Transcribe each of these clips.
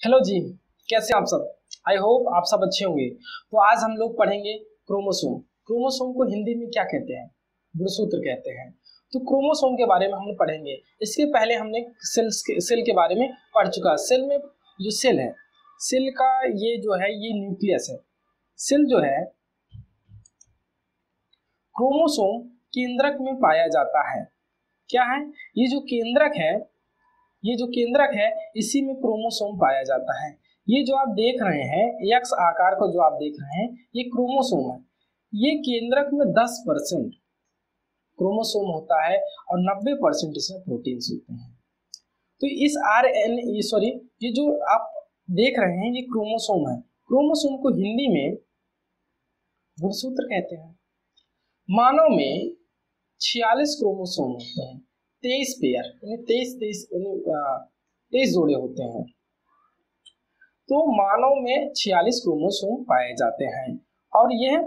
Hello जी। कैसे हैं आप सब? आई होप आप सब अच्छे होंगे। तो आज हम लोग पढ़ेंगे क्रोमोसोम। क्रोमोसोम को हिंदी में क्या कहते हैं? गुणसूत्र कहते हैं। तो क्रोमोसोम के बारे में हम पढ़ेंगे। इसके पहले हमने सेल के बारे में पढ़ चुका है। सेल में जो सेल है, सेल का ये जो है ये न्यूक्लियस है। सेल जो है क्रोमोसोम केंद्रक में पाया जाता है। क्या है ये जो केंद्रक है? ये जो केंद्रक है इसी में क्रोमोसोम पाया जाता है। ये जो आप देख रहे हैं एक्स आकार को जो आप देख रहे हैं ये क्रोमोसोम है। ये केंद्रक में 10% क्रोमोसोम होता है और 90% इसमें प्रोटीन्स होते हैं। तो इस आर एन ए सॉरी ये जो आप देख रहे हैं ये क्रोमोसोम है। क्रोमोसोम को हिंदी में गुणसूत्र कहते हैं। मानव में 46 क्रोमोसोम होते हैं, 23 पेयर यानी 23 जोड़े होते हैं। तो मानव में 46 क्रोमोसोम पाए जाते हैं और यह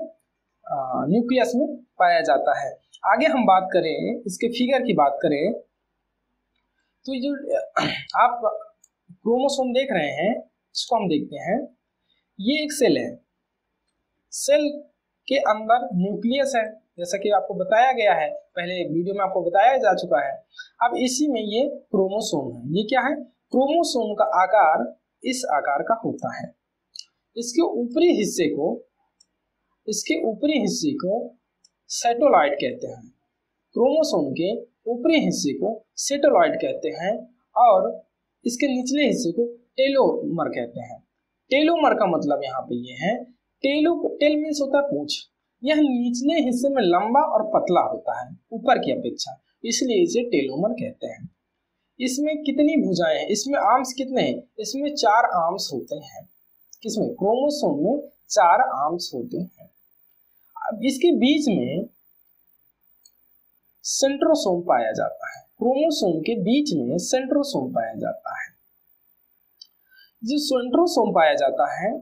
न्यूक्लियस में पाया जाता है। आगे हम बात करें इसके फिगर की बात करें तो ये जो आप क्रोमोसोम देख रहे हैं इसको हम देखते हैं। ये एक सेल है। सेल के अंदर न्यूक्लियस है जैसा कि आपको बताया गया है, पहले वीडियो में आपको बताया जा चुका है। अब इसी में ये क्रोमोसोम है। ये क्या है? क्रोमोसोम का आकार इस आकार का होता है। इसके ऊपरी हिस्से को सेटोलॉइड कहते हैं। क्रोमोसोम के ऊपरी हिस्से को सेटोलॉइड कहते हैं और इसके निचले हिस्से को टेलोमर कहते हैं। टेलोमर का मतलब यहाँ पे ये है, टेल मीन्स होता है पूंछ। यह निचले हिस्से में लंबा और पतला होता है ऊपर की अपेक्षा, इसलिए इसे टेलोमर कहते हैं। इसमें कितनी भुजाएं हैं? इसमें आर्म्स कितने हैं? इसमें 4 आर्म्स होते हैं। किसमें? क्रोमोसोम में 4 आर्म्स होते हैं। अब इसके बीच में सेंट्रोसोम पाया जाता है। क्रोमोसोम के बीच में सेंट्रोसोम पाया जाता है। जो सेंट्रोसोम पाया जाता है,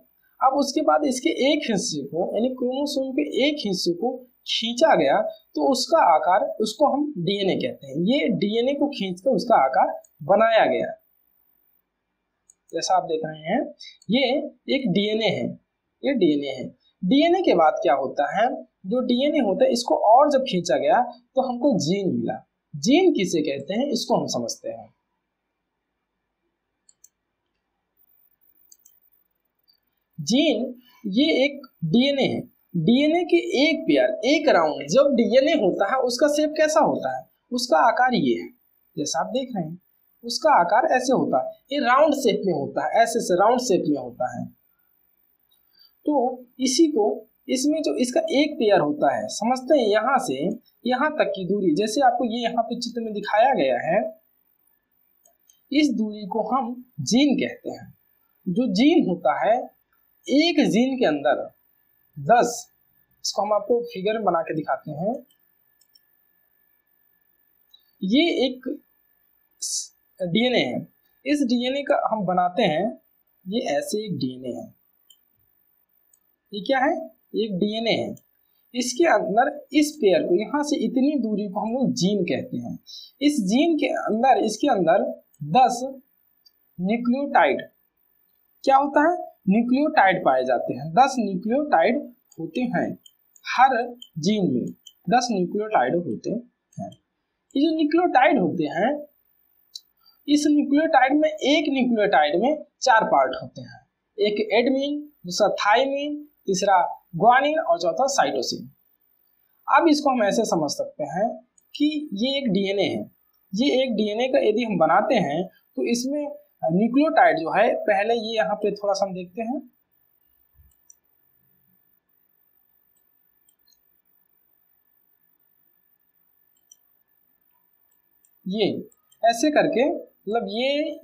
अब उसके बाद इसके एक हिस्से को यानी क्रोमोसोम के एक हिस्से को खींचा गया तो उसका आकार, उसको हम डीएनए कहते हैं। ये डीएनए को खींचकर उसका आकार बनाया गया। जैसा आप देख रहे हैं ये एक डीएनए है। ये डीएनए है। डीएनए के बाद क्या होता है? जो डीएनए होता है इसको और जब खींचा गया तो हमको जीन मिला। जीन किसे कहते हैं इसको हम समझते हैं। जीन ये एक डीएनए है। डीएनए के एक पेयर, एक राउंड जब डीएनए होता है उसका शेप कैसा होता है? उसका आकार ये है जैसा आप देख रहे हैं। उसका आकार ऐसे होता है, ये राउंड शेप में होता है, ऐसे से राउंड शेप में होता है। तो इसी को इसमें जो इसका एक पेयर होता है, समझते हैं, यहां से यहां तक की दूरी, जैसे आपको ये यहाँ पे चित्र में दिखाया गया है, इस दूरी को हम जीन कहते हैं। जो जीन होता है, एक जीन के अंदर 10, इसको हम आपको फिगर में बना के दिखाते हैं। ये एक डीएनए है। इस डीएनए का हम बनाते हैं, ये ऐसे एक डीएनए है। ये क्या है? एक डीएनए है। इसके अंदर इस पेयर को, यहां से इतनी दूरी को हम लोग जीन कहते हैं। इस जीन के अंदर, इसके अंदर 10 न्यूक्लियोटाइड, क्या होता है? न्यूक्लियोटाइड पाए जाते हैं। 10 न्यूक्लियोटाइड होते हैं हर जीन में। 10 न्यूक्लियोटाइड होते हैं। ये जो न्यूक्लियोटाइड होते हैं, इस न्यूक्लियोटाइड में, एक न्यूक्लियोटाइड में 4 पार्ट होते हैं। एक एडमिन, दूसरा थाइमिन, तीसरा ग्वानिन और चौथा साइटोसिन। अब इसको हम ऐसे समझ सकते हैं कि ये एक डीएनए है। ये एक डीएनए का यदि हम बनाते हैं तो इसमें न्यूक्लियोटाइड जो है, पहले ये यहाँ पे थोड़ा सा हम देखते हैं। ये ऐसे करके, मतलब ये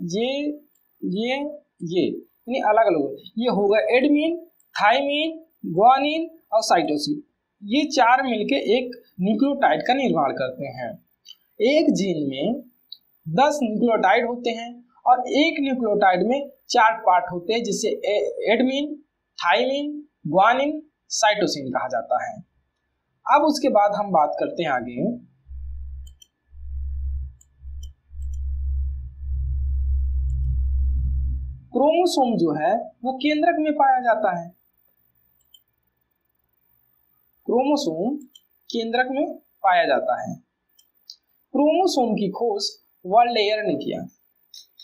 यानी अलग अलग, ये होगा एडमिन, थाइमिन, ग्वानिन और साइटोसिन। ये 4 मिलके एक न्यूक्लियोटाइड का निर्माण करते हैं। एक जीन में 10 न्यूक्लियोटाइड होते हैं और एक न्यूक्लियोटाइड में 4 पार्ट होते हैं, जिसे एडमिन, थाइमिन, ग्वानिन, साइटोसिन कहा जाता है। अब उसके बाद हम बात करते हैं आगे। क्रोमोसोम जो है वो केंद्रक में पाया जाता है, क्रोमोसोम केंद्रक में पाया जाता है। क्रोमोसोम की खोज वाल्डेयर ने किया।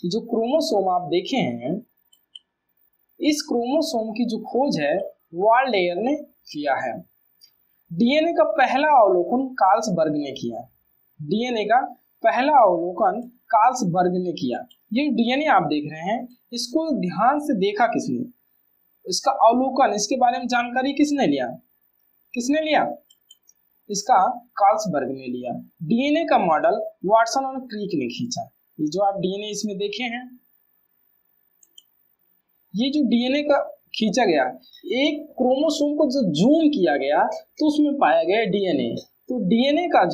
जो क्रोमोसोम आप देखे हैं, इस क्रोमोसोम की जो खोज है वाल्डेयर ने किया है। डीएनए का पहला अवलोकन कार्लसबर्ग ने किया। डीएनए का पहला अवलोकन कार्लसबर्ग ने किया। ये डीएनए आप देख रहे हैं, इसको ध्यान से देखा किसने, इसका अवलोकन, इसके बारे में जानकारी किसने लिया, किसने लिया, इसका कार्लसबर्ग ने लिया। डीएनए का मॉडल वाटसन और क्रिक ने खींचा। ये जो आप डीएनए इसमें देखे हैं, ये जो डीएनए का खींचा गया, एक क्रोमोसोम को जो जूम किया गया तो उसमें पाया गया डीएनए। तो डीएनए का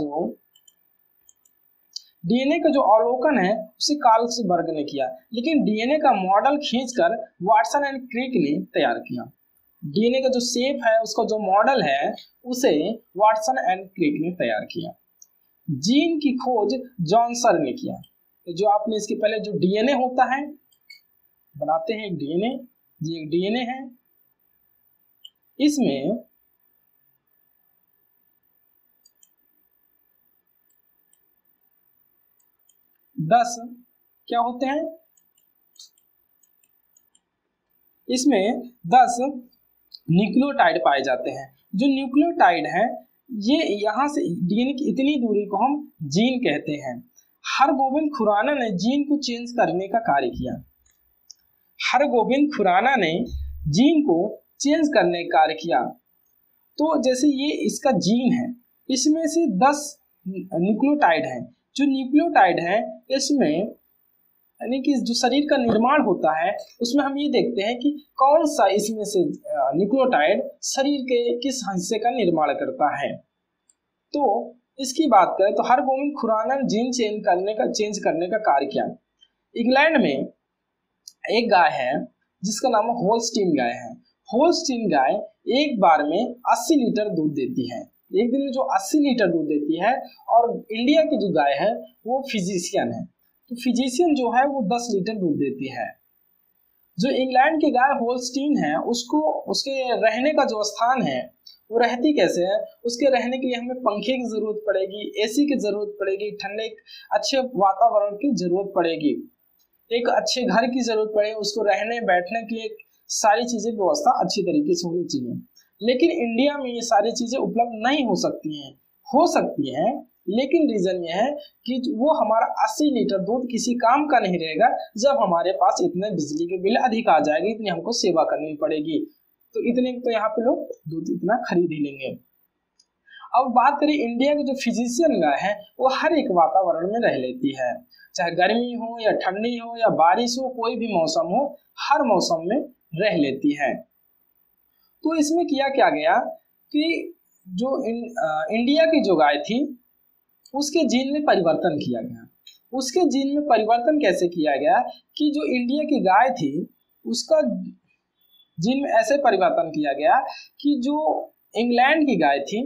जो अवलोकन है उसे कार्लसबर्ग ने किया, लेकिन डीएनए का मॉडल खींचकर वाटसन एंड क्रिक ने तैयार किया। डीएनए का जो शेप है, उसका जो मॉडल है, उसे वाटसन एंड क्रिक ने तैयार किया। जीन की खोज जॉनसन ने किया। जो आपने इसके पहले जो डीएनए होता है, बनाते हैं एक डीएनए, ये एक डीएनए है, इसमें क्या होते हैं, इसमें 10 न्यूक्लियोटाइड पाए जाते हैं। जो न्यूक्लियोटाइड है, ये यहां से डीएनए की इतनी दूरी को हम जीन कहते हैं। हरगोबिंद खुराना ने जीन को चेंज करने का कार्य किया। हरगोबिंद खुराना ने जीन को चेंज करने का कार्य किया। तो जैसे ये इसका जीन है, इसमें से 10 न्यूक्लियोटाइड हैं। जो न्यूक्लियोटाइड है, इसमें यानी कि जो शरीर का निर्माण होता है, उसमें हम ये देखते हैं कि कौन सा इसमें से न्यूक्लियोटाइड शरीर के किस हिस्से का निर्माण करता है। तो इसकी बात करें तो हरगोबिंद खुराना ने जीन चेंज करने का कार्य किया। इंग्लैंड में एक गाय है जिसका नाम होल्स्टीन गाय है। होल्स्टीन गाय एक बार में 80 लीटर दूध देती है, एक दिन में जो 80 लीटर दूध देती है। और इंडिया की जो गाय है वो फिजिशियन है, तो फिजिशियन जो है वो 10 लीटर दूध देती है। जो इंग्लैंड की गाय होल्स्टीन है, उसको उसके रहने का जो स्थान है वो रहती कैसे है, उसके रहने के लिए हमें पंखे की जरूरत पड़ेगी, एसी की जरूरत पड़ेगी, ठंडे अच्छे वातावरण की जरूरत पड़ेगी, एक अच्छे घर की जरूरत पड़ेगी, उसको रहने बैठने के लिए सारी चीजें व्यवस्था अच्छी तरीके से होनी चाहिए। लेकिन इंडिया में ये सारी चीजें उपलब्ध नहीं हो सकती हैं, हो सकती हैं, लेकिन रीजन ये है कि वो हमारा 80 लीटर दूध किसी काम का नहीं रहेगा जब हमारे पास इतने बिजली के बिल अधिक आ जाएगी, इतनी हमको सेवा करनी पड़ेगी, तो इतने तो यहाँ पे लोग दूध इतना खरीद ही लेंगे। अब बात करें इंडिया की जो फिजिशियन गाय है, वो हर एक वातावरण में रह लेती है, चाहे गर्मी हो या ठंडी हो या बारिश हो, कोई भी मौसम हो, हर मौसम में रह लेती है। तो इसमें किया क्या गया कि जो इंडिया की जो गाय थी उसके जीन में परिवर्तन किया गया। उसके जीन में परिवर्तन कैसे किया गया कि जो इंडिया की गाय थी उसका जीन में ऐसे परिवर्तन किया गया कि जो इंग्लैंड की गाय थी,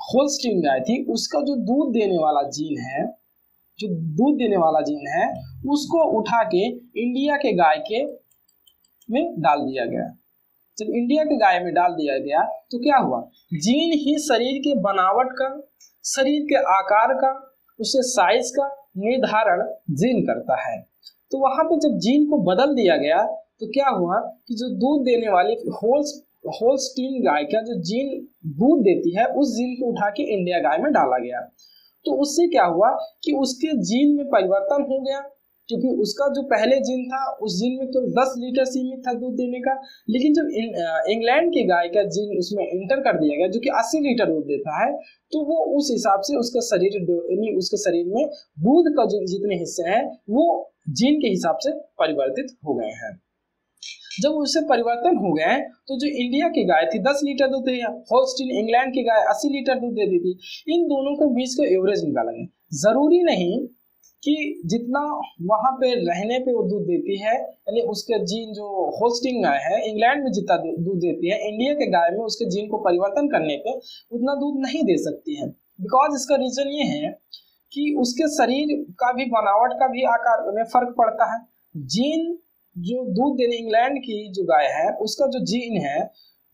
होल्स्टीन गाय थी, उसका जो दूध देने वाला जीन है, जो दूध देने वाला जीन है, उसको उठा के इंडिया के गाय के में डाल दिया गया। जब इंडिया के गाय में डाल दिया गया तो क्या हुआ, जीन ही शरीर के बनावट का, शरीर के आकार का, उसके साइज का निर्धारण जीन करता है। तो वहां पे जब जीन को बदल दिया गया तो क्या हुआ कि जो दूध देने वाली होल्स्टीन गाय का जो जीन दूध देती है, उस जीन को उठा के इंडिया गाय में डाला गया। तो उससे क्या हुआ कि उसके जीन में परिवर्तन हो गया, क्योंकि उसका जो पहले जीन था उस जीन में तो 10 लीटर सीमित था दूध देने का, लेकिन जब इंग्लैंड की गाय का जीन उसमें इंटर कर दिया गया जो कि 80 लीटर दूध देता है, तो वो उस हिसाब से उसका शरीर, उसके शरीर में दूध का जो जितने हिस्से हैं वो जीन के हिसाब से परिवर्तित हो गए हैं। जब उससे परिवर्तन हो गए तो जो इंडिया की गाय थी 10 लीटर दूध देती है, होल्स्टीन इंग्लैंड की गाय 80 लीटर दूध देती थी, इन दोनों के बीच का एवरेज निकाला गया। जरूरी नहीं कि जितना वहां पे रहने पे वो दूध देती है, यानी उसके जीन जो होल्स्टीन गाय है इंग्लैंड में जितना दूध देती है, इंडिया के गाय में उसके जीन को परिवर्तन करने पे उतना दूध नहीं दे सकती है। बिकॉज इसका रीजन ये है कि उसके शरीर का भी, बनावट का भी आकार में फर्क पड़ता है। जीन जो दूध देने, इंग्लैंड की जो गाय है उसका जो जीन है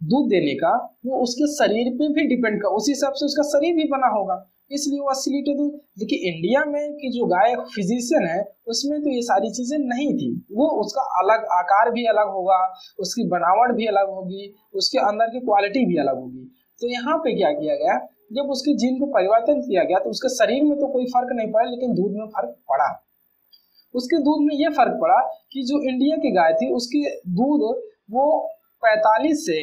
दूध देने का, वो उसके शरीर पे भी डिपेंड कर, उसी हिसाब से उसका शरीर भी बना होगा, इसलिए वो 80 लीटर दूध। देखिए इंडिया में की जो गाय फिजिशियन है उसमें तो ये सारी चीजें नहीं थी, वो उसका अलग आकार भी अलग होगा, उसकी बनावट भी अलग होगी, उसके अंदर की क्वालिटी भी अलग होगी। तो यहाँ पे क्या किया गया, जब उसके जीन को परिवर्तन किया गया तो उसके शरीर में तो कोई फर्क नहीं पड़ा, लेकिन दूध में फर्क पड़ा। उसके दूध में ये फर्क पड़ा कि जो इंडिया की गाय थी उसके दूध वो 45 से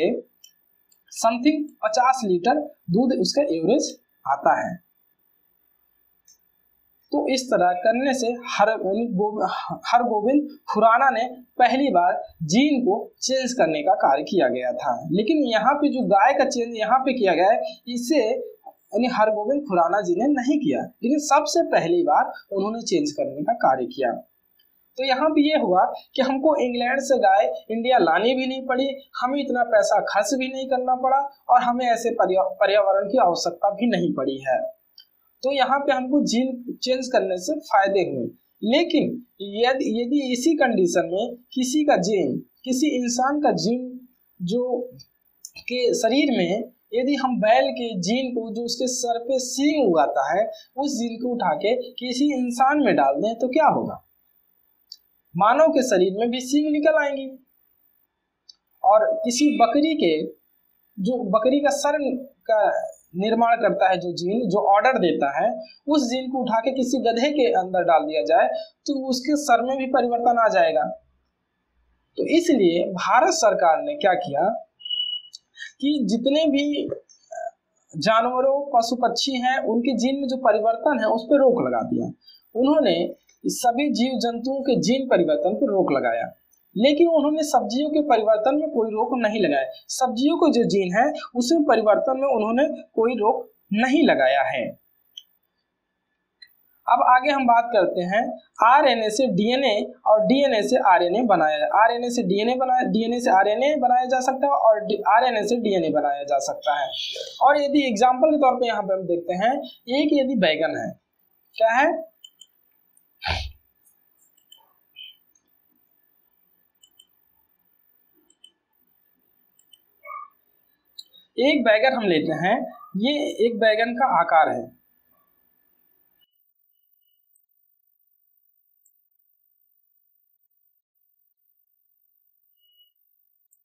समथिंग 50 लीटर दूध उसका एवरेज आता है। तो इस तरह करने से हरगोविंद खुराना ने पहली बार जीन को चेंज करने का कार्य किया गया था। लेकिन यहाँ पे जो गाय का चेंज यहाँ पे किया गया है, इसे यानी हरगोविंद खुराना जी ने नहीं किया, लेकिन सबसे पहली बार उन्होंने चेंज करने का कार्य किया। तो यहाँ पे ये हुआ कि हमको इंग्लैंड से गाय इंडिया लानी भी नहीं पड़ी, हमें इतना पैसा खर्च भी नहीं करना पड़ा, और हमें ऐसे पर्यावरण की आवश्यकता भी नहीं पड़ी है। तो यहाँ पे हमको जीन चेंज करने से फायदे हुए। लेकिन यदि इसी कंडीशन में किसी का जीन, किसी इंसान का जीन जो के शरीर में, यदि हम बैल के जीन को जो उसके सर पे सींग उगाता है उस जीन को उठा के किसी इंसान में डाल दें तो क्या होगा, मानव के शरीर में भी सींग निकल आएंगी। और किसी बकरी के, जो बकरी का सर का निर्माण करता है जो जीन, जो ऑर्डर देता है, उस जीन को उठा के किसी गधे के अंदर डाल दिया जाए तो उसके सर में भी परिवर्तन आ जाएगा। तो इसलिए भारत सरकार ने क्या किया कि जितने भी जानवरों, पशु पक्षी हैं, उनके जीन में जो परिवर्तन है उस पर रोक लगा दिया। उन्होंने सभी जीव जंतुओं के जीन परिवर्तन पर रोक लगाया, लेकिन उन्होंने सब्जियों के परिवर्तन में कोई रोक नहीं लगाया। सब्जियों को जो जीन है उसमें परिवर्तन में उन्होंने कोई रोक नहीं लगाया है। अब आगे हम बात करते हैं आरएनए से डीएनए और डीएनए से आरएनए बनाया। आरएनए से डीएनए बनाया, डीएनए से आरएनए बनाया जा सकता है और आरएनए से डीएनए बनाया जा सकता है। और यदि एग्जांपल के तौर पे यहाँ पे हम देखते हैं, एक यदि बैगन है, क्या है, एक बैगन हम लेते हैं, ये एक बैगन का आकार है,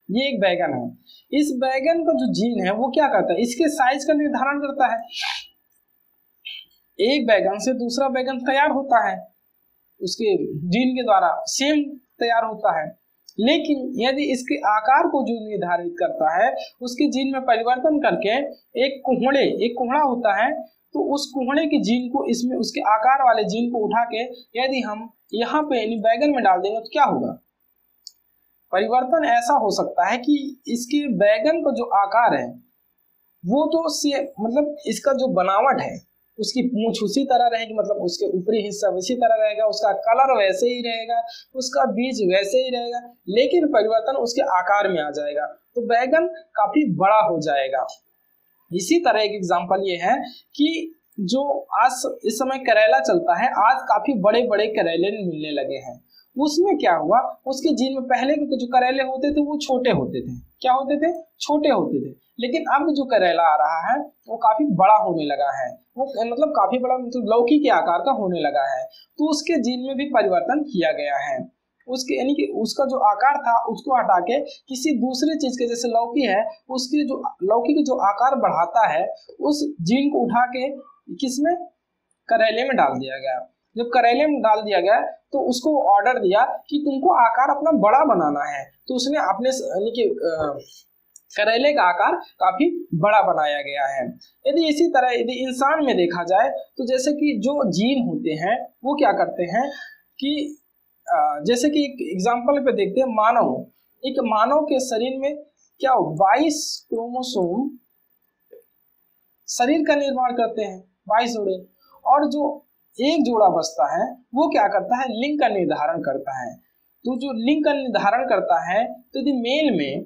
ये एक बैगन है। इस बैगन का जो जीन है वो क्या करता है, इसके साइज का निर्धारण करता है। एक बैगन से दूसरा बैगन तैयार होता है उसके जीन के द्वारा, सेम तैयार होता है। लेकिन यदि इसके आकार को जो निर्धारित करता है, उसके जीन में परिवर्तन करके एक कुहड़ा होता है, तो उस कुहड़े के जीन को इसमें उसके आकार वाले जीन को उठा के यदि हम यहाँ पे यानी बैगन में डाल देंगे तो क्या होगा, परिवर्तन ऐसा हो सकता है कि इसके बैगन का जो आकार है वो तो मतलब इसका जो बनावट है, उसकी पूंछ उसी तरह रहेगी, मतलब उसके ऊपरी हिस्सा उसी तरह रहेगा, उसका कलर वैसे ही रहेगा, उसका बीज वैसे ही रहेगा, लेकिन परिवर्तन उसके आकार में आ जाएगा, तो बैगन काफी बड़ा हो जाएगा। इसी तरह एक एग्जांपल ये है कि जो आज इस समय करेला चलता है, आज काफी बड़े बड़े करेले मिलने लगे हैं। उसमें क्या हुआ, उसके जीन में पहले के जो करेले होते थे वो छोटे होते थे, क्या होते थे, छोटे होते थे, लेकिन अब जो करेला आ रहा है वो काफी बड़ा होने लगा है, वो मतलब काफी बड़ा, मतलब लौकी के आकार का होने लगा है। तो उसके जीन में भी परिवर्तन किया गया है, उसके यानी कि उसका जो आकार था उसको हटा के किसी दूसरे चीज के, जैसे लौकी है, उसकी जो लौकी के जो आकार बढ़ाता है उस जीन को उठा के किसमें, करेले में डाल दिया गया। जब करेले में डाल दिया गया तो उसको ऑर्डर दिया कि तुमको आकार अपना बड़ा बनाना है, तो उसने अपने यानी कि करेले का आकार काफी बड़ा बनाया गया है। यदि इसी तरह यदि इंसान में देखा जाए तो जैसे कि जो जीन होते हैं वो क्या करते हैं कि जैसे कि एक एग्जांपल पे देखते हैं, मानव, एक मानव के शरीर में क्या 22 क्रोमोसोम शरीर का निर्माण करते हैं, 22 जोड़े, और जो एक जोड़ा बचता है वो क्या करता है, लिंग का निर्धारण करता है। तो जो लिंग का निर्धारण करता है, तो यदि मेल में,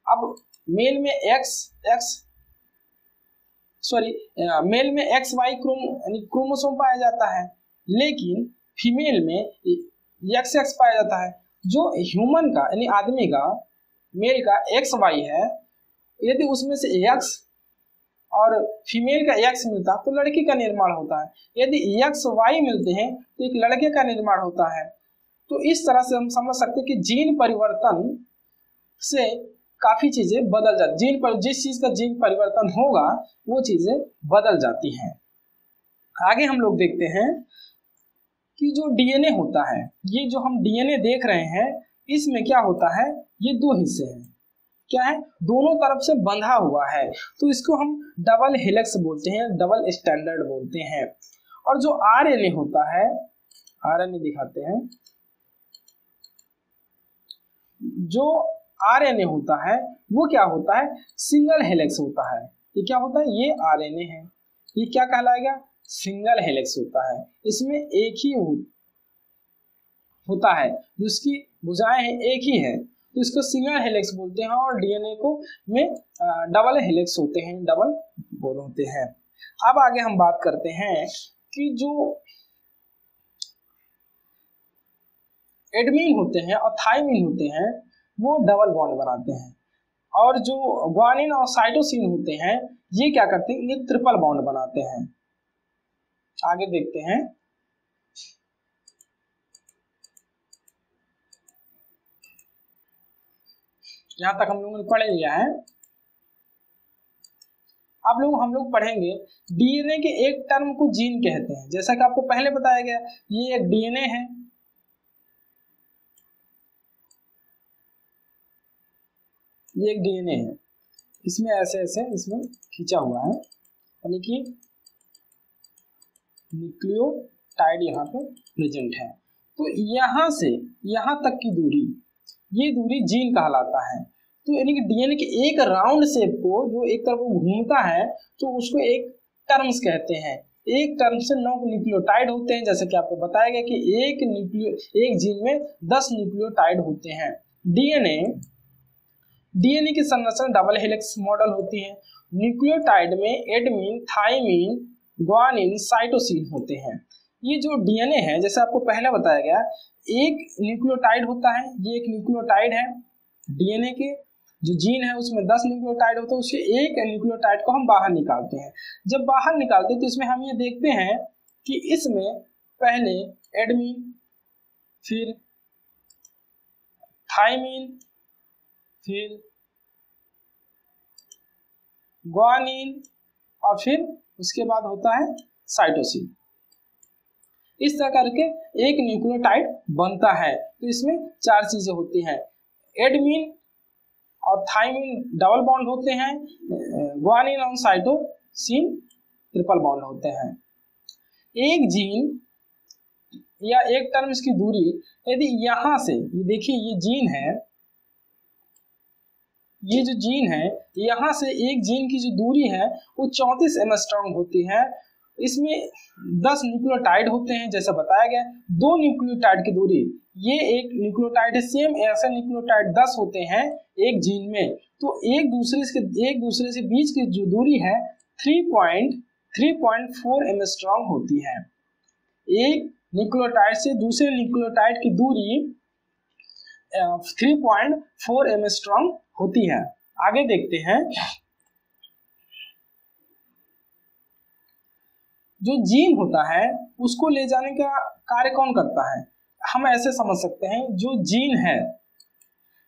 अब मेल में मेल में XY क्रोमोसोम पाया जाता है, लेकिन फीमेल में XX पाया जाता है। जो ह्यूमन का यानी आदमी का मेल का XY है, यदि उसमें से X और फीमेल का X मिलता तो लड़की का निर्माण होता है, यदि XY मिलते हैं तो एक लड़के का निर्माण होता है। तो इस तरह से हम समझ सकते हैं कि जीन परिवर्तन से काफी चीजें बदल जाती, जीन पर जिस चीज का जीन परिवर्तन होगा वो चीजें बदल जाती हैं। आगे हम लोग देखते हैं कि जो डीएनए होता है, ये जो हम डीएनए देख रहे हैं इसमें क्या होता है, ये दो हिस्से हैं, क्या है, दोनों तरफ से बंधा हुआ है, तो इसको हम डबल हेलिक्स बोलते हैं, डबल स्टैंडर्ड बोलते हैं। और जो आरएनए होता है, आरएनए दिखाते हैं, जो आरएनए होता है वो क्या होता है, सिंगल हेलिक्स होता है। ये क्या होता है, ये आरएनए है, ये क्या कहलाएगा, सिंगल हेलिक्स होता है। इसमें एक ही होता है, जिसकी भुजाएं हैं एक ही है, तो इसको सिंगल हेलिक्स बोलते हैं। और डीएनए को में डबल हेलिक्स होते हैं, डबल बोल होते हैं। अब आगे हम बात करते हैं कि जो एडमीन होते हैं और थाइमिन होते हैं वो डबल बॉन्ड बनाते हैं, और जो ग्वानिन और साइटोसिन होते हैं ये क्या करते हैं, ये ट्रिपल बॉन्ड बनाते हैं। आगे देखते हैं, यहां तक हम लोगों ने पढ़ लिया है। अब हम लोग पढ़ेंगे डीएनए के एक टर्म को जीन कहते हैं, जैसा कि आपको पहले बताया गया, ये एक डीएनए है, ये एक डीएनए है, इसमें ऐसे ऐसे इसमें खींचा हुआ है, यानी कि न्यूक्लियोटाइड यहाँ पे प्रेजेंट है। तो यहां से यहां तक की दूरी, ये दूरी जीन कहलाता है। तो यानी कि डीएनए के एक राउंड शेप को जो एक तरफ घूमता है तो उसको एक टर्म्स कहते हैं। एक टर्म से 9 न्यूक्लियोटाइड होते हैं, जैसे कि आपको बताया गया कि एक जीन में 10 न्यूक्लियोटाइड होते हैं। डीएनए की संरचना डबल हेलिक्स मॉडल होती है। न्यूक्लियोटाइड में एडमीन, थाइमिन, ग्वानिन, साइटोसिन होते हैं। ये जो डीएनए है, जैसे आपको पहले बताया गया, एक न्यूक्लियोटाइड होता है, ये एक न्यूक्लियोटाइड है। डीएनए के जो जीन है उसमें 10 न्यूक्लियोटाइड होते हैं, उसके एक न्यूक्लियोटाइड को हम बाहर निकालते हैं। जब बाहर निकालते हैं तो इसमें हम ये देखते हैं कि इसमें पहले एडमीन, फिर थाइमिन, फिर ग्वानिन और फिर उसके बाद होता है साइटोसिन। इस तरह करके एक न्यूक्लियोटाइड बनता है। तो इसमें 4 चीजें होती हैं, एडमीन और थाइमिन डबल बॉन्ड होते हैं, ग्वानिन और साइटोसिन ट्रिपल बॉन्ड होते हैं। एक जीन या एक टर्म्स की दूरी, यदि यहां से ये देखिए, ये जीन है, ये जो जीन है, यहां से एक जीन की जो दूरी है वो 34 एंगस्ट्रॉम होती है। इसमें 10 न्यूक्लियोटाइड होते हैं, जैसा बताया गया। 2 न्यूक्लियोटाइड की दूरी, ये एक न्यूक्लियोटाइड है, सेम ऐसे न्यूक्लियोटाइड 10 होते हैं एक जीन में। तो एक दूसरे से बीच की जो दूरी है 3.4 एंगस्ट्रॉम होती है। एक न्यूक्लियोटाइड से दूसरे न्यूक्लियोटाइड की दूरी 3.4 एंगस्ट्रॉम होती है। आगे देखते हैं, जो जीन होता है उसको ले जाने का कार्य कौन करता है, हम ऐसे समझ सकते हैं, जो जीन है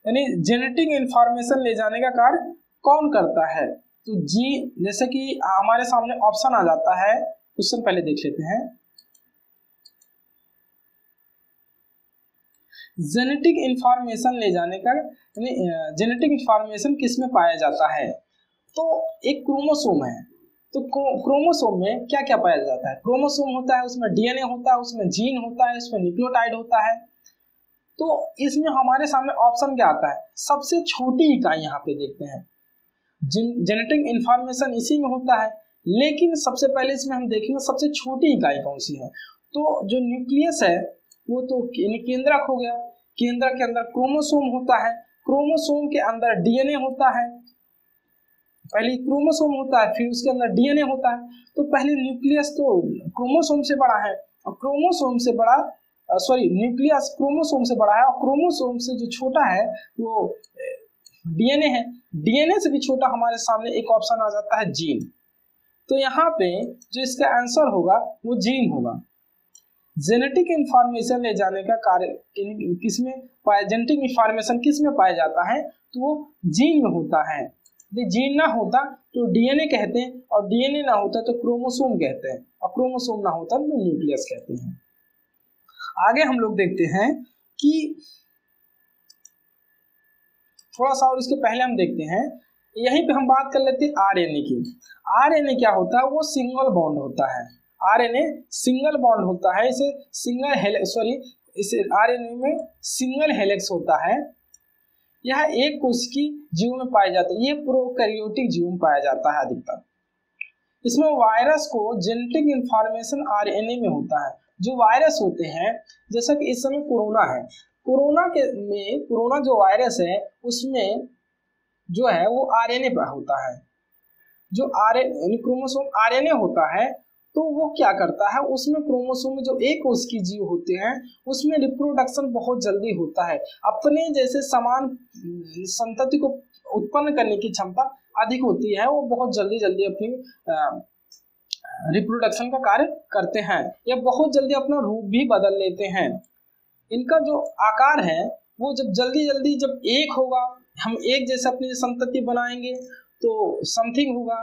यानी जेनेटिक इंफॉर्मेशन ले जाने का कार्य कौन करता है। तो जीन, जैसे कि हमारे सामने ऑप्शन आ जाता है, क्वेश्चन पहले देख लेते हैं। जेनेटिक इंफॉर्मेशन ले जाने का, यानी जेनेटिक इंफॉर्मेशन किस में पाया जाता है, तो एक क्रोमोसोम है। तो क्रोमोसोम में क्या क्या पाया जाता है, क्रोमोसोम होता है, उसमें डीएनए होता है, उसमें जीन होता है, उसमें न्यूक्लियोटाइड होता है। तो इसमें हमारे सामने ऑप्शन क्या आता है, सबसे छोटी इकाई यहाँ पे देखते हैं, जेनेटिक इंफॉर्मेशन इसी में होता है, लेकिन सबसे पहले इसमें हम देखेंगे सबसे छोटी इकाई कौन सी है। तो जो न्यूक्लियस है वो तो केंद्रक हो गया, केंद्रक के अंदर क्रोमोसोम होता है, क्रोमोसोम के अंदर डीएनए होता है, पहले क्रोमोसोम होता है फिर उसके अंदर डीएनए होता है। तो पहले न्यूक्लियस तो क्रोमोसोम से बड़ा है, और क्रोमोसोम से बड़ा सॉरी न्यूक्लियस क्रोमोसोम से बड़ा है और क्रोमोसोम से जो छोटा है वो डीएनए है। डीएनए से भी छोटा हमारे सामने एक ऑप्शन आ जाता है जीन। तो यहाँ पे जो इसका आंसर होगा वो जीन होगा। जेनेटिक इंफॉर्मेशन ले जाने का कार्य किसमें पाया, जेनेटिक इंफॉर्मेशन किसमें पाया जाता है, तो वो जीन में होता है। यदि जीन ना होता तो डीएनए कहते हैं, और डीएनए ना होता तो क्रोमोसोम कहते हैं, और क्रोमोसोम ना होता तो न्यूक्लियस कहते हैं। आगे हम लोग देखते हैं कि थोड़ा सा, और इसके पहले हम देखते हैं, यहीं पे हम बात कर लेते हैं आरएनए की। आरएनए क्या होता है, वो सिंगल बॉन्ड होता है। आरएनए सिंगल बॉन्ड होता है, इसे सिंगल हेलिक्स, सॉरी इसे आरएनए में सिंगल हेलिक्स होता है। यह एक कोशिकीय जीव में पाया जाता है, ये प्रोकैरियोटिक जीव में पाया जाता है अधिकतर। इसमें वायरस को जेनेटिक इंफॉर्मेशन आरएनए में होता है। जो वायरस होते हैं, जैसा कि इस समय कोरोना है, कोरोना जो वायरस है उसमें जो है वो आरएनए पर होता है। जो आरएनए क्रोमोसोम आरएनए होता है, तो वो क्या करता है, उसमें क्रोमोसोम में जो एक कोशिकीय जीव होते हैं उसमें रिप्रोडक्शन बहुत जल्दी होता है। अपने जैसे समान संतति को उत्पन्न करने की क्षमता अधिक होती है, वो बहुत जल्दी जल्दी अपनी रिप्रोडक्शन का कार्य करते हैं। ये बहुत जल्दी अपना रूप भी बदल लेते हैं। इनका जो आकार है वो जब जल्दी जल्दी जब एक होगा, हम एक जैसे अपनी संतति बनाएंगे तो समथिंग होगा,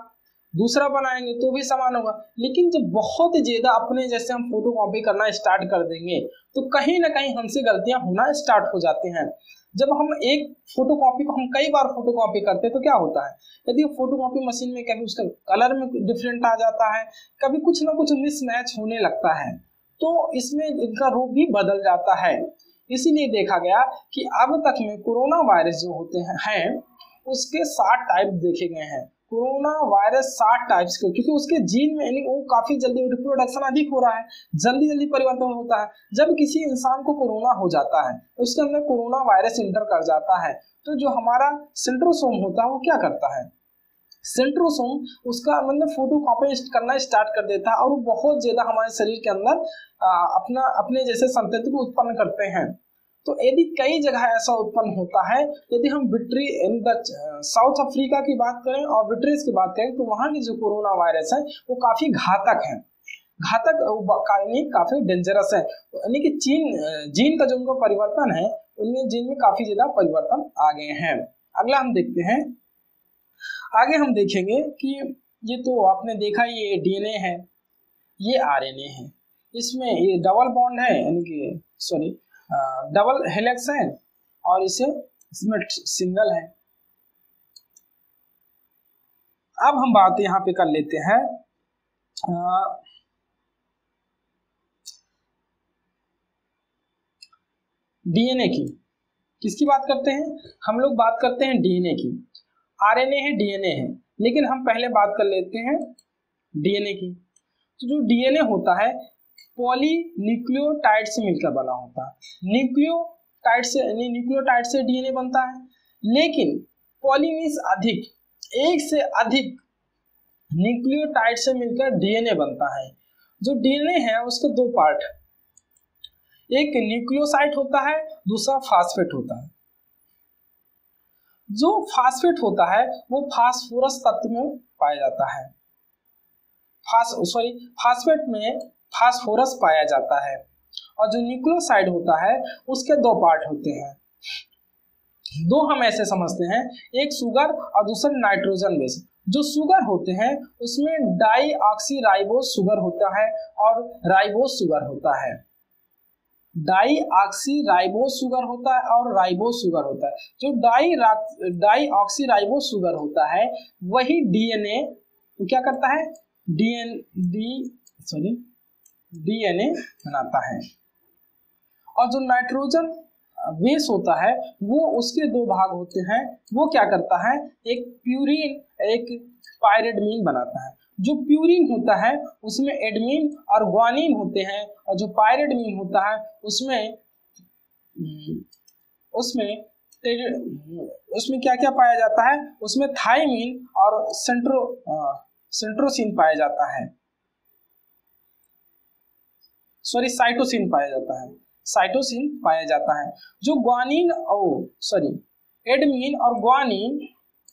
दूसरा बनाएंगे तो भी समान होगा। लेकिन जब बहुत ज्यादा अपने जैसे हम फोटो कॉपी करना स्टार्ट कर देंगे तो कहीं ना कहीं हमसे गलतियां होना स्टार्ट हो जाते हैं। जब हम एक फोटो कॉपी को हम कई बार फोटो कॉपी करते हैं तो क्या होता है, यदि फोटो कॉपी मशीन में कभी उसका कलर में डिफरेंट आ जाता है, कभी कुछ ना कुछ मिसमैच होने लगता है, तो इसमें इनका रूप भी बदल जाता है। इसीलिए देखा गया कि अब तक में कोरोना वायरस जो होते हैं उसके 7 टाइप देखे गए हैं। कोरोना वायरस 7 टाइप्स के, क्योंकि उसके जीन में यानी वो काफी जल्दी रिप्रोडक्शन अधिक हो रहा है, जल्दी जल्दी परिवर्तन होता है। जब किसी इंसान को कोरोना हो जाता है उसके अंदर कोरोना वायरस इंटर कर जाता है, तो जो हमारा सेंट्रोसोम होता है वो क्या करता है, सेंट्रोसोम उसका मतलब फोटो कॉपी करना स्टार्ट कर देता है, और वो बहुत ज्यादा हमारे शरीर के अंदर अपने जैसे संतति को उत्पन्न करते हैं। तो यदि कई जगह ऐसा उत्पन्न होता है, यदि हम साउथ अफ्रीका की बात करें और ब्रिट्रेस की बात करें, तो वहां की जो कोरोना वायरस है वो काफी घातक है, काफी डेंजरस है। यानी कि जीन का जो उनका परिवर्तन है, उनमें जीन में काफी ज्यादा परिवर्तन आ गए हैं। अगला हम देखते हैं, आगे हम देखेंगे कि ये तो आपने देखा ये डीएनए है, ये आरएनए है, इसमें ये डबल बॉन्ड है, यानी कि सॉरी डबल हेलिक्स है, और इसमें सिंगल है। अब हम बात यहाँ पे कर लेते हैं डीएनए की। किसकी बात करते हैं, हम लोग बात करते हैं डीएनए की। आरएनए है, डीएनए है, लेकिन हम पहले बात कर लेते हैं डीएनए की। तो जो डीएनए होता है पॉलीन्यूक्लियोटाइड से मिलकर बना होता है। न्यूक्लियोटाइड से डीएनए बनता है, लेकिन पॉली मींस अधिक, एक से अधिक न्यूक्लियोटाइड से मिलकर डीएनए बनता है। जो डीएनए है उसके 2 पार्ट, एक न्यूक्लियोसाइड होता है, दूसरा फास्फेट होता है। जो फास्फेट होता है वो फास्फोरस तत्व में पाया जाता है। फास्फेट में फास्फोरस पाया जाता है, और जो न्यूक्लियोसाइड होता है उसके 2 पार्ट होते हैं। 2 हम ऐसे समझते हैं, एक शुगर और दूसरा नाइट्रोजन बेस। जो शुगर होते हैं उसमें डाईऑक्सीराइबोज शुगर होता है और राइबोज शुगर होता है। डाईऑक्सीराइबोज शुगर होता है और राइबोज शुगर होता है। जो डाईऑक्सीराइबोज शुगर होता है वही डीएनए तो क्या करता है, डीएनए बनाता है। और जो नाइट्रोजन बेस होता है वो उसके 2 भाग होते हैं। वो क्या करता है, एक प्यूरिन एक पायरिडमीन बनाता है। जो प्यूरिन होता है उसमें एडमीन और ग्वानिन होते हैं, और जो पायरिडमीन होता है उसमें क्या क्या पाया जाता है, उसमें थायमिन और सेंट्रोसिन पाया जाता है, सॉरी साइटोसिन पाया जाता है। साइटोसिन पाया जाता है। जो ग्वानिन एडमिन और ग्वानिन,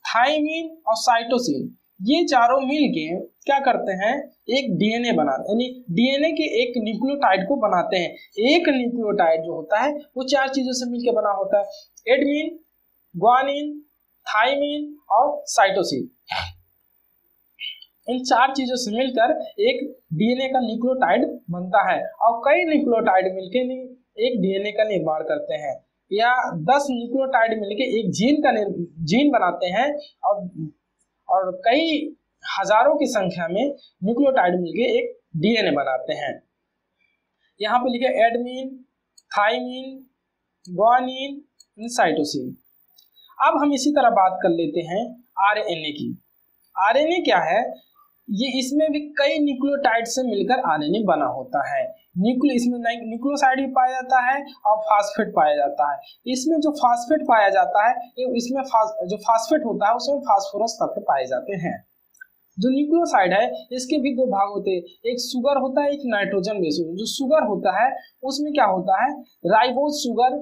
थाइमिन और साइटोसिन, ये चारों मिलके क्या करते हैं, एक डीएनए बनाते हैं, यानी डीएनए के एक न्यूक्लियोटाइड को बनाते हैं। एक न्यूक्लियोटाइड जो होता है वो चार चीजों से मिलकर बना होता है, एडमिन, ग्वानिन, थाइमिन और साइटोसिन। इन चार चीजों से मिलकर एक डीएनए का न्यूक्लियोटाइड बनता है और कई न्यूक्लियोटाइड मिलकर एक डीएनए का निर्माण करते हैं, या 10 न्यूक्लियोटाइड मिलकर एक जीन बनाते हैं और कई हजारों की संख्या में न्यूक्लियोटाइड मिलकर एक डीएनए बनाते हैं। यहाँ पे लिखे एडमिन, थाइमिन, ग्वानिन, साइटोसिन। अब हम इसी तरह बात कर लेते हैं आरएनए की। आरएनए क्या है, ये इसमें भी कई न्यूक्लियोटाइड से मिलकर आरएनए बना होता है। इसमें न्यूक्लियोसाइड भी पाया जाता है और फास्फेट पाया जाता है। इसमें जो फास्फेट पाया जाता है, इसमें जो फास्फेट होता है उसमें फास्फोरस तत्व पाए जाते हैं। जो न्यूक्लियोसाइड है इसके भी दो भाग होते हैं, एक शुगर होता है, एक नाइट्रोजन बेस। जो शुगर होता है उसमें क्या होता है, राइबोज शुगर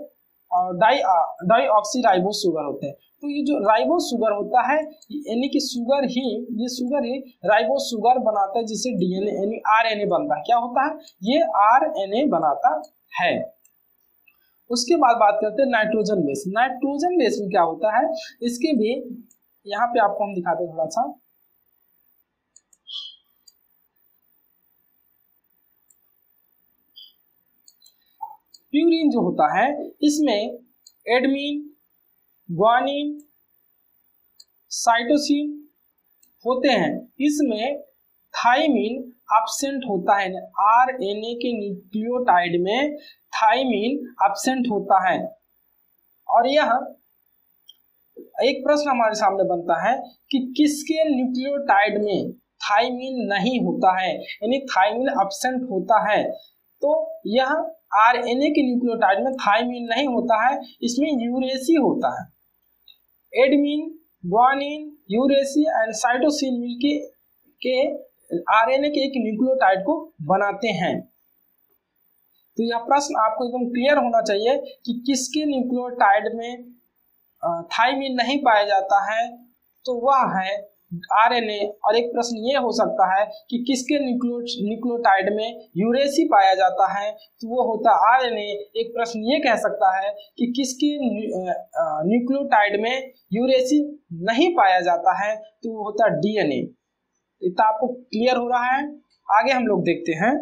और डाईऑक्सी राइबोज शुगर होते हैं। तो ये जो राइबोज शुगर होता है, यानी कि शुगर ही राइबोज शुगर बनाता है, जिससे डीएनए यानी आरएनए बनता है। क्या होता है, ये आरएनए बनाता है। उसके बाद बात करते हैं नाइट्रोजन बेस। नाइट्रोजन बेस में क्या होता है, इसके भी यहाँ पे आपको हम दिखाते हैं थोड़ा सा। प्यूरिन जो होता है इसमें एडमिन, ग्वानिन, साइटोसिन होते हैं। इसमें थाइमिन एब्सेंट होता है, आरएनए के न्यूक्लियोटाइड में थाइमिन एब्सेंट होता है। और यह एक प्रश्न हमारे सामने बनता है कि किसके न्यूक्लियोटाइड में थाइमिन नहीं होता है, यानी थाइमिन एब्सेंट होता है। तो यह आरएनए के न्यूक्लियोटाइड में थाइमिन नहीं होता है, इसमें यूरेसी होता है। एडमिन, ग्वानिन, यूरेसी एंड साइटोसिन मिलके के आरएनए के एक न्यूक्लियोटाइड को बनाते हैं। तो यह प्रश्न आपको एकदम क्लियर होना चाहिए कि किसके न्यूक्लियोटाइड में थाइमिन नहीं पाया जाता है, तो वह है आरएनए। और एक प्रश्न ये हो सकता है कि किसके न्यूक्लियोटाइड में यूरेसी पाया जाता है, तो वो होता है आरएनए। एक प्रश्न ये कह सकता है कि किसके न्यूक्लियोटाइड में यूरेसी नहीं पाया जाता है, तो वो होता है डीएनए। इतना आपको क्लियर हो रहा है। आगे हम लोग देखते हैं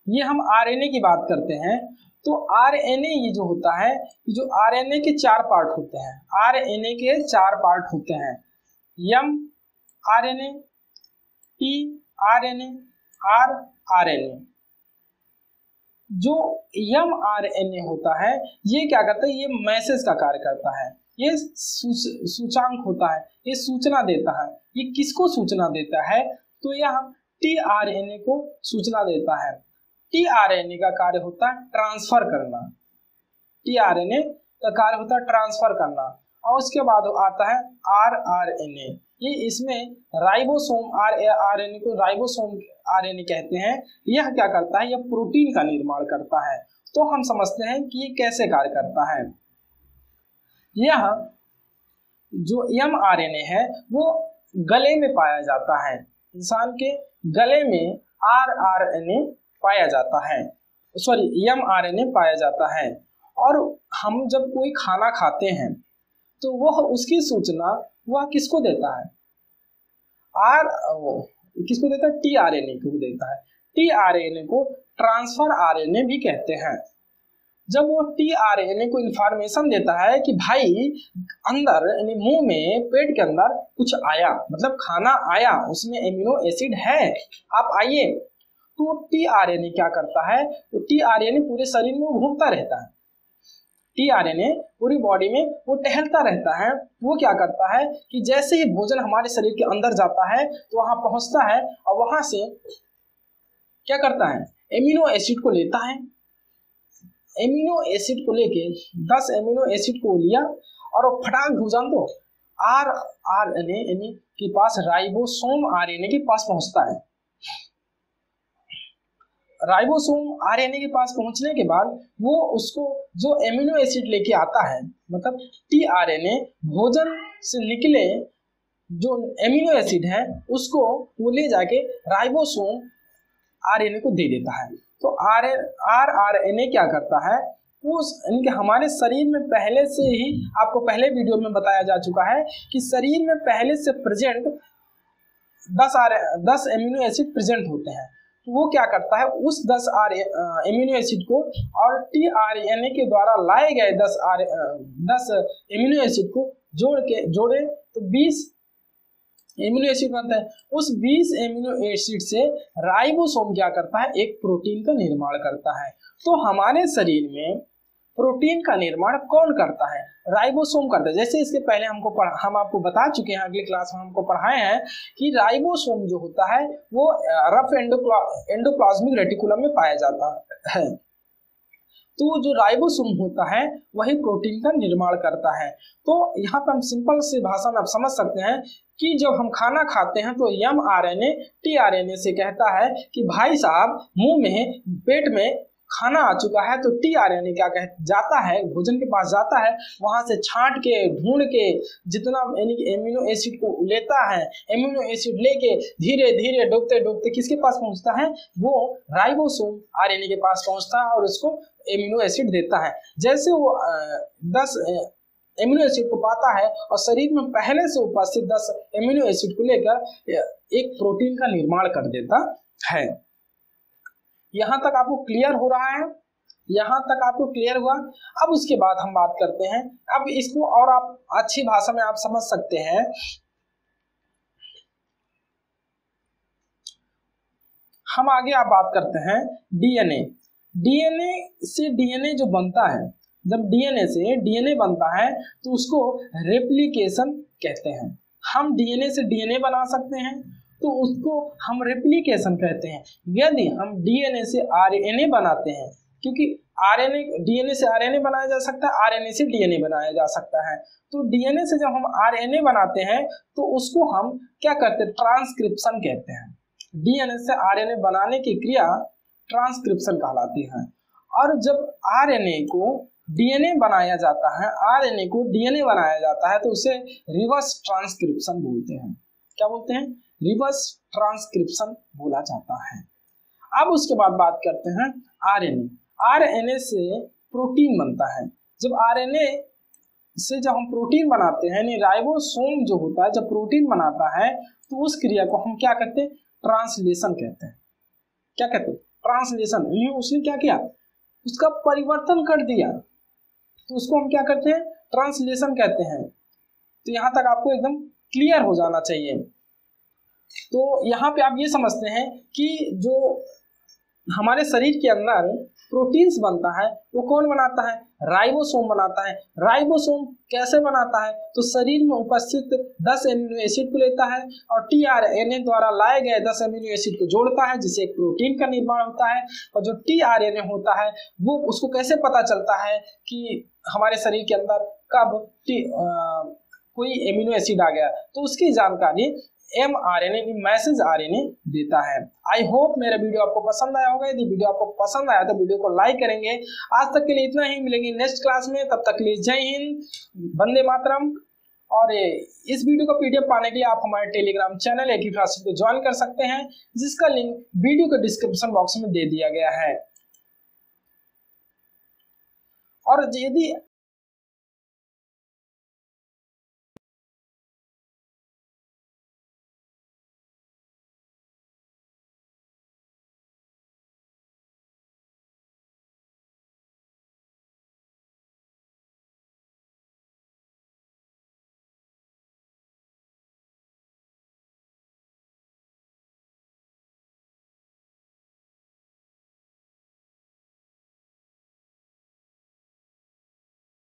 ये हम आरएनए की बात करते हैं। तो आरएनए ये जो होता है, जो आरएनए के चार पार्ट होते हैं, आरएनए के चार पार्ट होते हैं, M RNA, T RNA, R RNA. जो एम आरएनए होता है ये क्या करता है, ये मैसेज का कार्य करता है, ये सूचकांक होता है, ये सूचना देता है। ये किसको सूचना देता है, तो यह टी आरएनए को सूचना देता है। टी आरएनए का कार्य होता है ट्रांसफर करना, टी आरएनए का कार्य होता है ट्रांसफर करना। और उसके बाद आता है आर आरएनए, ये इसमें राइबोसोम आरएनए को राइबोसोम आरएनए कहते हैं। यह क्या करता है, यह प्रोटीन का निर्माण करता है। तो हम समझते हैं कि ये कैसे कार्य करता है। यह जो एम आरएनए है वो गले में पाया जाता है, इंसान के गले में आर आरएनए पाया जाता है, सॉरी एम आरएनए पाया जाता है। और हम जब कोई खाना खाते हैं तो वह उसकी सूचना वह किसको देता है, किसको देता है, टी आरएनए को देता है। टी आरएनए को ट्रांसफर आरएनए भी कहते हैं। जब वो टी आरएनए को इंफॉर्मेशन देता है कि भाई अंदर यानी मुंह में पेट के अंदर कुछ आया, मतलब खाना आया, उसमें एमिनो एसिड है, आप आइए, तो टी आरएनए क्या करता है, तो टी आरएनए पूरे शरीर में घूमता रहता है। टी आरएनए पूरी बॉडी में वो टहलता रहता है। वो क्या करता है कि जैसे ही भोजन हमारे शरीर के अंदर जाता है तो वहां पहुंचता है और वहां से क्या करता है, एमिनो एसिड को लेता है एमिनो एसिड को लेके 10 एमिनो एसिड को लिया और वो फटाक भुजान दो आरएनए यानी के पास राइबोसोम आरएनए के पास पहुंचता है। राइबोसोम आरएनए के पास पहुंचने के बाद वो उसको जो एमिनो एसिड लेके आता है, मतलब टीआरएनए भोजन से निकले जो एमिनो एसिड है उसको वो ले जाके राइबोसोम आरएनए को दे देता है। तो आरएनए क्या करता है, उस इनके हमारे शरीर में पहले से ही, आपको पहले वीडियो में बताया जा चुका है कि शरीर में पहले से प्रेजेंट 10 एमिनो एसिड प्रेजेंट होते हैं। तो वो क्या करता है, उस 10 एमिनो एसिड को और टीआरएनए के द्वारा लाए गए 10 एमिनो एसिड को जोड़े तो 20 एमिनो एसिड बनता है। उस 20 एमिनो एसिड से राइबोसोम क्या करता है, एक प्रोटीन का निर्माण करता है। तो हमारे शरीर में प्रोटीन का निर्माण कौन करता है, राइबोसोम करता है। जैसे इसके पहले हम आपको बता चुके हैं, अगली क्लास में हमको पढ़ाए हैं कि राइबोसोम जो होता है वो रफ एंडोप्लाज्मिक रेटिकुलम में पाया जाता है। तो जो राइबोसोम होता है वही प्रोटीन का निर्माण करता है। तो यहाँ पर हम सिंपल सी भाषा में आप समझ सकते हैं कि जब हम खाना खाते हैं तो mRNA टीआरएनए से कहता है कि भाई साहब मुंह में पेट में खाना आ चुका है। तो टीआरएनए क्या जाता है, भोजन के पास जाता है, वहां से छांट के ढूंढ के जितना यानी कि एमिनो एसिड को लेता है, एमिनो एसिड लेके धीरे धीरे डूबते डूबते किसके पास पहुंचता है, वो राइबोसोम आरएनए के पास पहुंचता है और उसको एमिनो एसिड देता है। जैसे वो 10 एमिनो एसिड को पाता है और शरीर में पहले से उपस्थित 10 एमिनो एसिड को लेकर एक प्रोटीन का निर्माण कर देता है। यहां तक आपको क्लियर हो रहा है, यहां तक आपको क्लियर हुआ। अब उसके बाद हम बात करते हैं, अब इसको और आप अच्छी भाषा में आप समझ सकते हैं। हम आगे आप बात करते हैं डीएनए। डीएनए से डीएनए जो बनता है, जब डीएनए से डीएनए बनता है तो उसको रेप्लिकेशन कहते हैं। हम डीएनए से डीएनए बना सकते हैं तो उसको हम रेप्लिकेशन कहते हैं। यदि हम डीएनए से आरएनए बनाते हैं, क्योंकि आरएनए डीएनए से आरएनए बनाया जा सकता है, आरएनए से डीएनए बनाया जा सकता है। तो डीएनए से जब हम आरएनए बनाते हैं तो उसको हम क्या करते हैं, ट्रांसक्रिप्शन कहते हैं। डीएनए से आरएनए बनाने की क्रिया ट्रांसक्रिप्शन कहलाती है। और जब आरएनए को डीएनए बनाया जाता है, आरएनए को डीएनए बनाया जाता है तो उसे रिवर्स ट्रांसक्रिप्शन बोलते हैं। क्या बोलते हैं, रिवर्स ट्रांसक्रिप्शन बोला जाता है। अब उसके बाद बात करते हैं आरएनए। आरएनए से प्रोटीन बनता है। जब आरएनए से जब हम प्रोटीन बनाते हैं, यानी राइबोसोम जो होता है जब प्रोटीन बनाता है तो उस क्रिया को हम क्या कहते हैं, ट्रांसलेशन कहते हैं। क्या कहते हैं, ट्रांसलेशन। उसने क्या किया, उसका परिवर्तन कर दिया, तो उसको हम क्या करते हैं, ट्रांसलेशन कहते हैं। तो यहाँ तक आपको एकदम क्लियर हो जाना चाहिए। तो यहाँ पे आप ये समझते हैं कि जो हमारे शरीर के अंदर प्रोटीन्स बनता है वो कौन बनाता है, राइबोसोम बनाता है। राइबोसोम कैसे बनाता है, तो शरीर में उपस्थित 10 एमिनो एसिड को लेता है और टीआरएनए द्वारा लाए गए 10 एमिनो एसिड को जोड़ता है जिससे एक प्रोटीन का निर्माण होता है। और जो टीआरएनए होता है वो उसको कैसे पता चलता है कि हमारे शरीर के अंदर कब कोई एमिनो एसिड आ गया, तो उसकी जानकारी mRNA मैसेज आरएनए देता है। आई होप मेरा वीडियो आपको पसंद आया होगा। यदि वीडियो आपको पसंद आया तो वीडियो को लाइक करेंगे। आज तक के लिए इतना ही, मिलेंगे नेक्स्ट क्लास में, तब तक के लिए जय हिंद, वंदे मातरम। और इस वीडियो का पीडीएफ पाने के लिए आप हमारे टेलीग्राम चैनल एक को ज्वाइन कर सकते हैं, जिसका लिंक वीडियो के डिस्क्रिप्शन बॉक्स में दे दिया गया है। और यदि